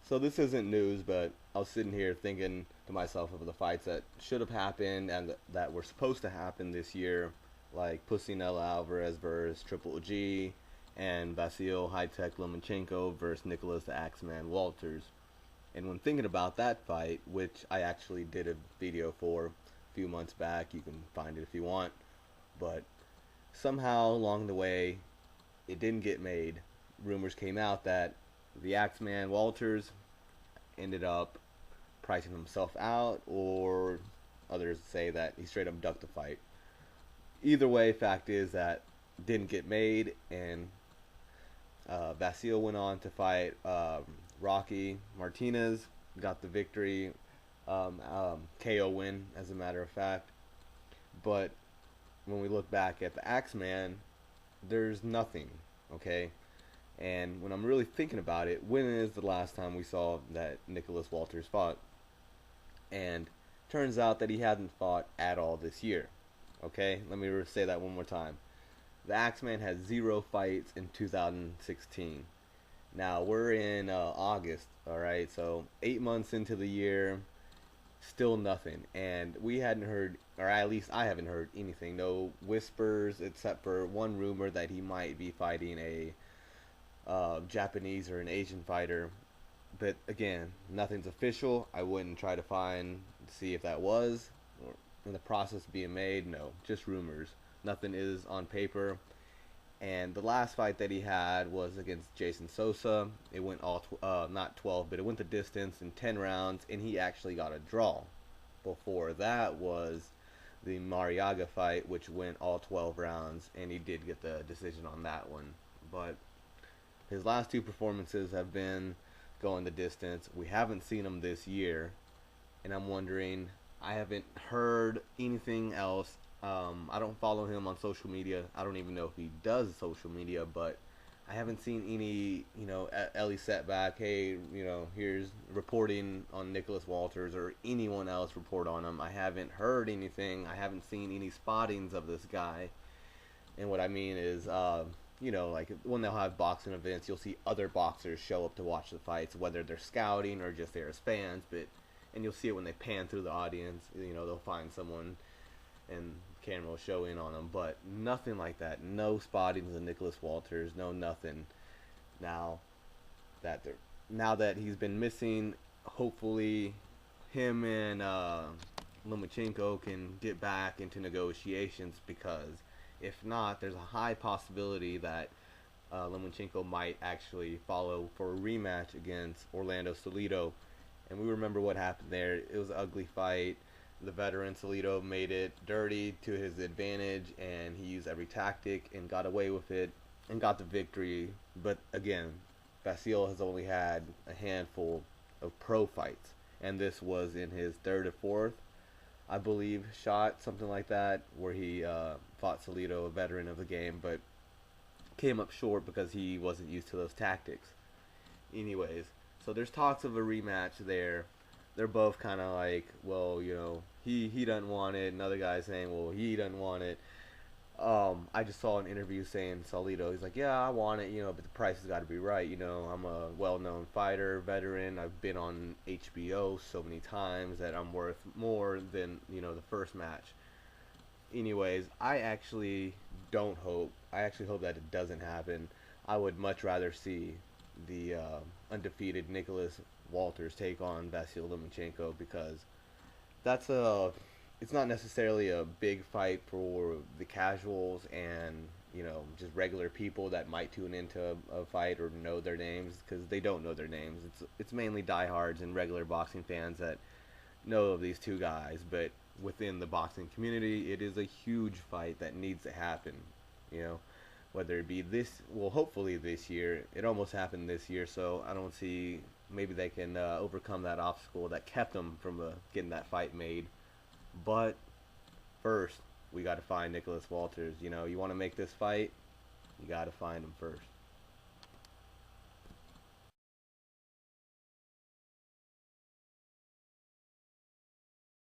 So this isn't news, but I was sitting here thinking to myself of the fights that should have happened and that were supposed to happen this year, like Pusinella Alvarez versus Triple G, and Vasil High-Tech Lomachenko versus Nicholas the Axeman Walters. And when thinking about that fight, which I actually did a video for a few months back, you can find it if you want, but somehow along the way, it didn't get made. Rumors came out that the Axeman Walters ended up pricing himself out, or others say that he straight up ducked the fight. Either way, fact is that didn't get made, and Vasil went on to fight Rocky Martinez, got the victory, KO win, as a matter of fact. But when we look back at the Axeman, there's nothing, okay? And when I'm really thinking about it, when is the last time we saw that Nicholas Walters fought? And turns out that he hadn't fought at all this year. Okay, let me say that one more time. The Axeman had 0 fights in 2016. Now we're in August, all right, so 8 months into the year, still nothing. And we hadn't heard, or at least I haven't heard anything, no whispers, except for one rumor that he might be fighting a Japanese or an Asian fighter. But again, nothing's official. I wouldn't try to find see if that was or in the process of being made. No, just rumors. Nothing is on paper. And the last fight that he had was against Jason Sosa. It went all not 12, but it went the distance in 10 rounds, and he actually got a draw. Before that was the Mariaga fight, which went all 12 rounds, and he did get the decision on that one. But his last two performances have been going the distance. We haven't seen him this year, and I'm wondering. I haven't heard anything else. I don't follow him on social media. I don't even know if he does social media, but I haven't seen any, Ellie Setback. Hey, here's reporting on Nicholas Walters or anyone else report on him. I haven't heard anything. I haven't seen any spottings of this guy. And what I mean is, like when they'll have boxing events, you'll see other boxers show up to watch the fights, whether they're scouting or just there as fans. And you'll see it when they pan through the audience. They'll find someone, and the camera will show in on them. But nothing like that. No spottings of Nicholas Walters. No nothing. Now that he's been missing, hopefully him and Lomachenko can get back into negotiations, because if not, there's a high possibility that Lomachenko might actually follow for a rematch against Orlando Salido. And we remember what happened there. It was an ugly fight. The veteran Salido made it dirty to his advantage, and he used every tactic and got away with it and got the victory. But again, Vasil has only had a handful of pro fights, and this was in his third or fourth, I believe, shot, something like that, where he fought Salido, a veteran of the game, but came up short because he wasn't used to those tactics. Anyways, so there's talks of a rematch there. They're both kind of like, well, he doesn't want it. Another guy saying, well, he doesn't want it. I just saw an interview saying Salido, he's like, yeah, I want it, but the price has got to be right. I'm a well-known fighter, veteran. I've been on HBO so many times that I'm worth more than, the first match. Anyways, I actually hope that it doesn't happen. I would much rather see the undefeated Nicholas Walters take on Vasil Lomachenko, because it's not necessarily a big fight for the casuals and just regular people that might tune into a fight or know their names, because they don't know their names. It's mainly diehards and regular boxing fans that know of these two guys, but within the boxing community, it is a huge fight that needs to happen. You know, whether it be hopefully this year. It almost happened this year, so I don't see. Maybe they can overcome that obstacle that kept them from getting that fight made. But first, we got to find Nicholas Walters. You want to make this fight, you got to find him first.